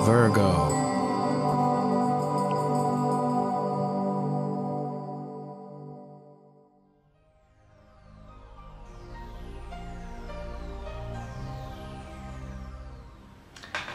Virgo.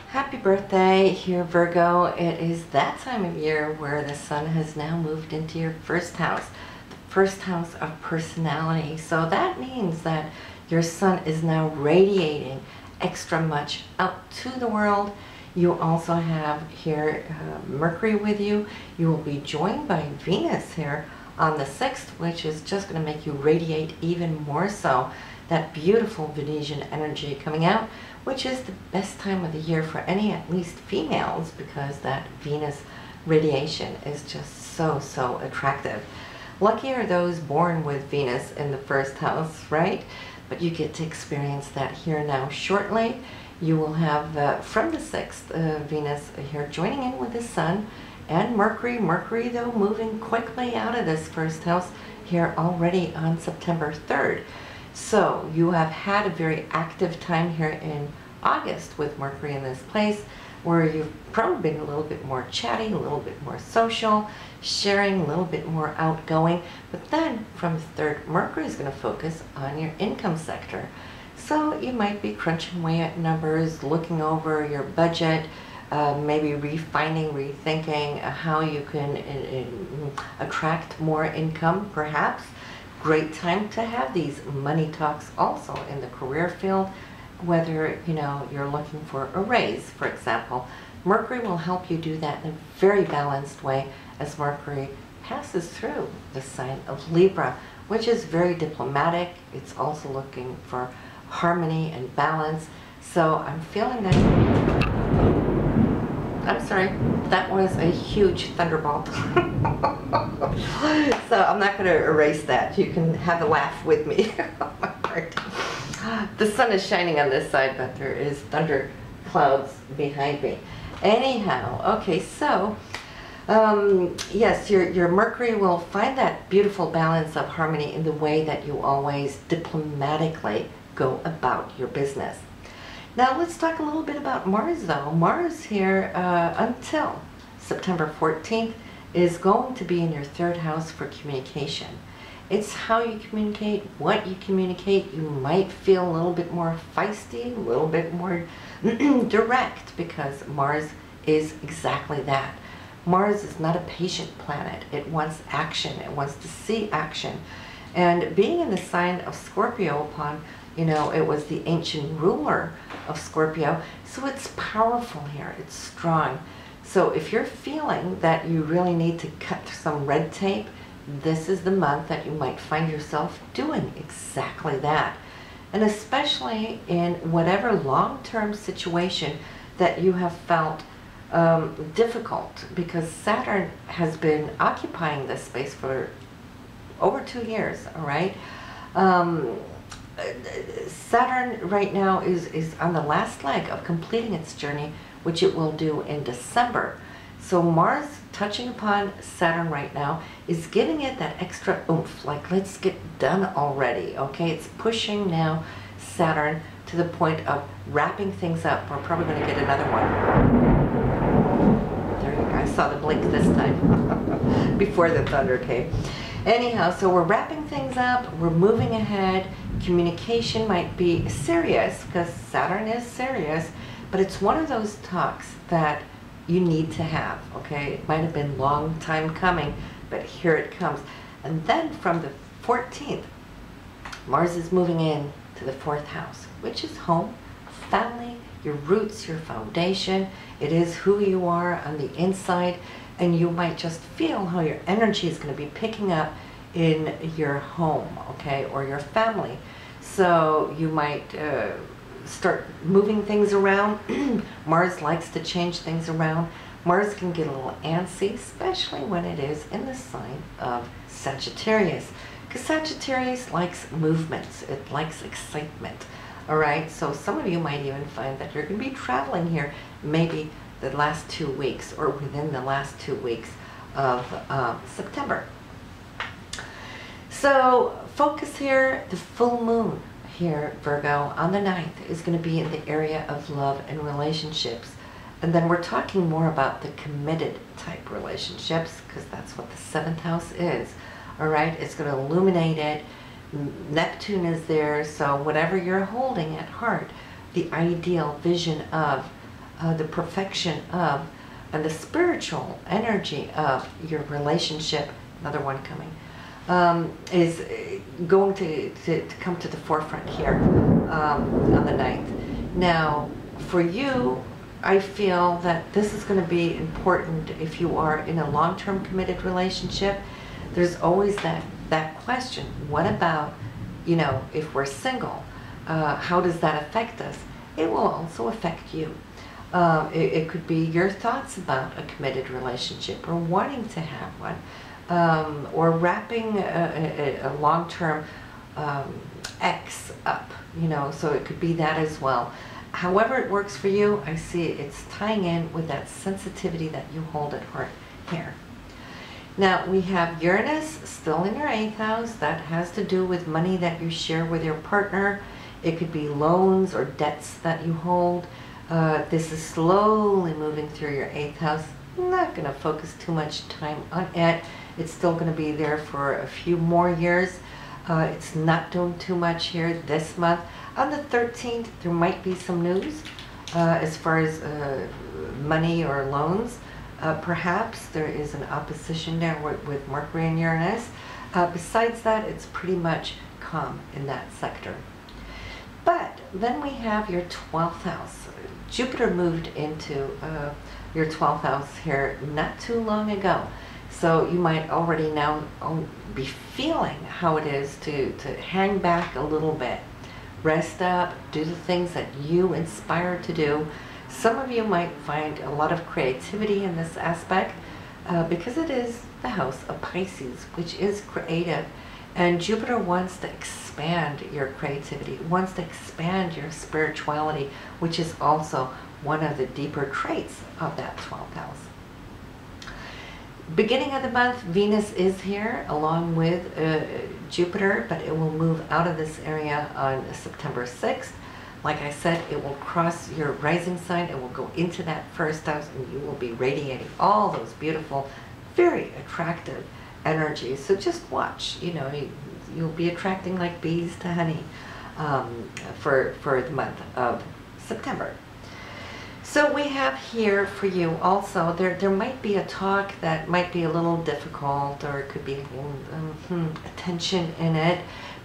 Happy birthday here, Virgo. It is that time of year where the sun has now moved into your first house, the first house of personality. So that means that your sun is now radiating extra much out to the world. You also have here Mercury with you. You will be joined by Venus here on the 6th, which is just going to make you radiate even more so. That beautiful Venetian energy coming out, which is the best time of the year for any, at least females, because that Venus radiation is just so attractive. Lucky are those born with Venus in the first house, right? But you get to experience that here now shortly. You will have from the 6th Venus here joining in with the Sun and Mercury. Mercury though moving quickly out of this first house here already on September 3rd. So you have had a very active time here in August with Mercury in this place, where you've probably been a little bit more chatty, a little bit more social, sharing, a little bit more outgoing. But then from the 3rd, Mercury is going to focus on your income sector. So you might be crunching away at numbers, looking over your budget, maybe refining, rethinking how you can attract more income, perhaps. Great time to have these money talks also in the career field, whether you're looking for a raise, for example. Mercury will help you do that in a very balanced way as Mercury passes through the sign of Libra, which is very diplomatic. It's also looking for harmony and balance. So I'm feeling that. I'm sorry, that was a huge thunderbolt. So I'm not going to erase that. You can have a laugh with me. The sun is shining on this side, but there is thunder clouds behind me. Anyhow, okay, so yes, your Mercury will find that beautiful balance of harmony in the way that you always diplomatically go about your business. Now let's talk a little bit about Mars though. Mars here until September 14th is going to be in your 3rd house for communication. It's how you communicate, what you communicate. You might feel a little bit more feisty, a little bit more direct, because Mars is exactly that. Mars is not a patient planet. It wants action. It wants to see action. And being in the sign of Scorpio upon, it was the ancient ruler of Scorpio, so it's powerful here, it's strong. So if you're feeling that you really need to cut some red tape, this is the month that you might find yourself doing exactly that. And especially in whatever long-term situation that you have felt difficult, because Saturn has been occupying this space for over 2 years, all right? Saturn right now is on the last leg of completing its journey, which it will do in December. So Mars touching upon Saturn right now is giving it that extra oomph, like let's get done already, okay? It's pushing now Saturn to the point of wrapping things up. We're probably going to get another one. There you go, I saw the blink this time before the thunder came. Anyhow, so we're wrapping things up, we're moving ahead. Communication might be serious, because Saturn is serious, but it's one of those talks that you need to have, okay? It might have been a long time coming, but here it comes. And then from the 14th, Mars is moving in to the 4th house, which is home, family, your roots, your foundation. It is who you are on the inside, and you might just feel how your energy is going to be picking up in your home, okay, or your family. So you might start moving things around. Mars likes to change things around. Mars can get a little antsy, especially when it is in the sign of Sagittarius, because Sagittarius likes movements. It likes excitement, all right? So some of you might even find that you're going to be traveling here maybe the last 2 weeks or within the last 2 weeks of September. So focus here, the full moon here, Virgo, on the 9th is going to be in the area of love and relationships. And then we're talking more about the committed type relationships, because that's what the 7th house is. All right, it's going to illuminate it. Neptune is there, so whatever you're holding at heart, the ideal vision of, the perfection of, and the spiritual energy of your relationship, another one coming, is going to come to the forefront here on the 9th. Now, for you, I feel that this is going to be important if you are in a long-term committed relationship. There's always that question, what about, you know, if we're single, how does that affect us? It will also affect you. It could be your thoughts about a committed relationship or wanting to have one, or wrapping a long-term ex up, you know, so it could be that as well. However it works for you, I see it's tying in with that sensitivity that you hold at heart here. Now we have Uranus still in your 8th house. That has to do with money that you share with your partner. It could be loans or debts that you hold. This is slowly moving through your 8th house. I'm not going to focus too much time on it. It's still going to be there for a few more years. It's not doing too much here this month. On the 13th, there might be some news as far as money or loans. Perhaps there is an opposition there with Mercury and Uranus. Besides that, it's pretty much calm in that sector. But then we have your 12th house. Jupiter moved into your 12th house here not too long ago. So you might already now be feeling how it is to hang back a little bit. Rest up, do the things that you inspire to do. Some of you might find a lot of creativity in this aspect because it is the house of Pisces, which is creative. And Jupiter wants to expand your creativity, wants to expand your spirituality, which is also one of the deeper traits of that 12th house. Beginning of the month, Venus is here along with Jupiter, but it will move out of this area on September 6th. Like I said, it will cross your rising sign. It will go into that 1st house, and you will be radiating all those beautiful, very attractive energies. So just watch. You know, you'll be attracting like bees to honey for the month of September. So we have here for you also, there might be a talk that might be a little difficult, or it could be a little tension in it.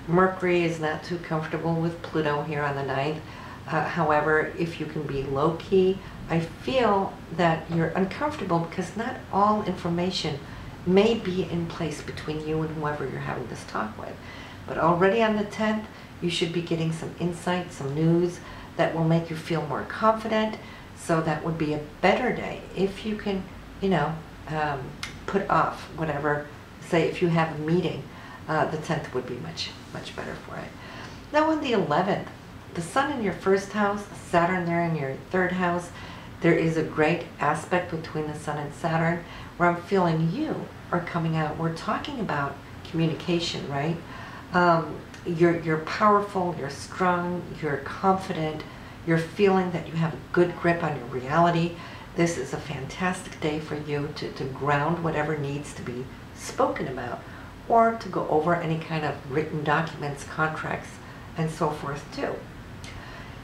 Mercury is not too comfortable with Pluto here on the 9th. However, if you can be low-key, I feel that you're uncomfortable because not all information may be in place between you and whoever you're having this talk with. But already on the 10th, you should be getting some insight, some news that will make you feel more confident. So that would be a better day if you can, you know, put off whatever. Say if you have a meeting, the 10th would be much better for it. Now on the 11th, the Sun in your 1st house, Saturn there in your 3rd house. There is a great aspect between the Sun and Saturn where I'm feeling you are coming out. We're talking about communication, right? You're powerful, you're strong, you're confident. You're feeling that you have a good grip on your reality. This is a fantastic day for you to ground whatever needs to be spoken about, or to go over any kind of written documents, contracts, and so forth too.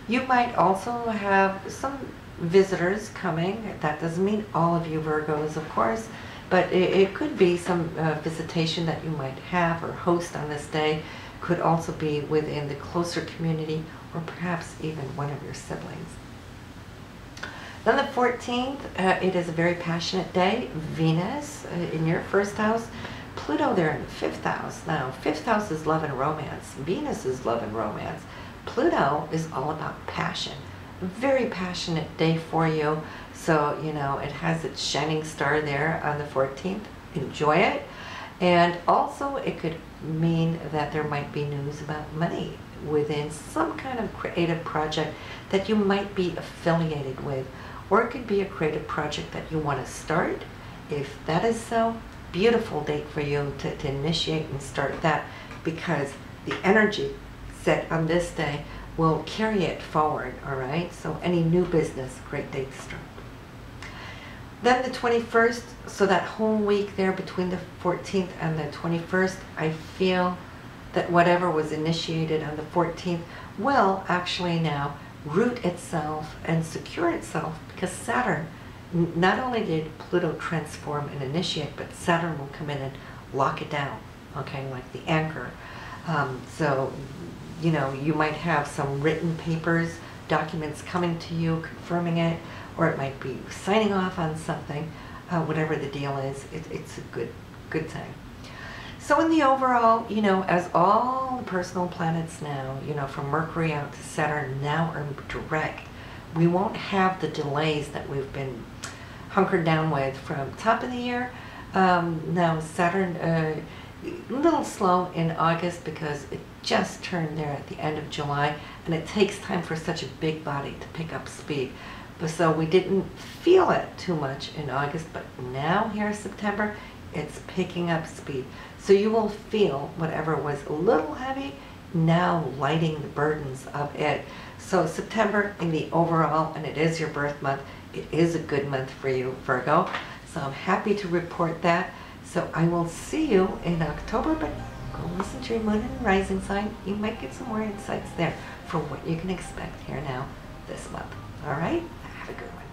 You might also have some visitors coming. That doesn't mean all of you Virgos, of course, but it could be some visitation that you might have or host on this day. Could also be within the closer community, or perhaps even one of your siblings. Then the 14th, it is a very passionate day. Venus in your 1st house, Pluto there in the 5th house. Now, 5th house is love and romance. Venus is love and romance. Pluto is all about passion. A very passionate day for you. So, you know, it has its shining star there on the 14th. Enjoy it. And also, it could mean that there might be news about money within some kind of creative project that you might be affiliated with, or it could be a creative project that you want to start. If that is so, beautiful date for you to initiate and start that, because the energy set on this day will carry it forward. All right, so any new business, great day to start. Then the 21st, so that whole week there between the 14th and the 21st, I feel that whatever was initiated on the 14th will actually now root itself and secure itself, because Saturn, not only did Pluto transform and initiate, but Saturn will come in and lock it down, okay, like the anchor. So, you know, you might have some written papers, documents coming to you confirming it, or it might be signing off on something, whatever the deal is. It's a good thing. So in the overall, you know, as all the personal planets now, you know, from Mercury out to Saturn now are direct, we won't have the delays that we've been hunkered down with from top of the year. Now Saturn, a little slow in August because it just turned there at the end of July, and it takes time for such a big body to pick up speed. But so we didn't feel it too much in August, but now here September, it's picking up speed. So you will feel whatever was a little heavy now lighting the burdens of it. So September in the overall, and it is your birth month, it is a good month for you, Virgo. So I'm happy to report that. So I will see you in October, but go listen to your moon and rising sign. You might get some more insights there for what you can expect here now this month. All right? Have a good one.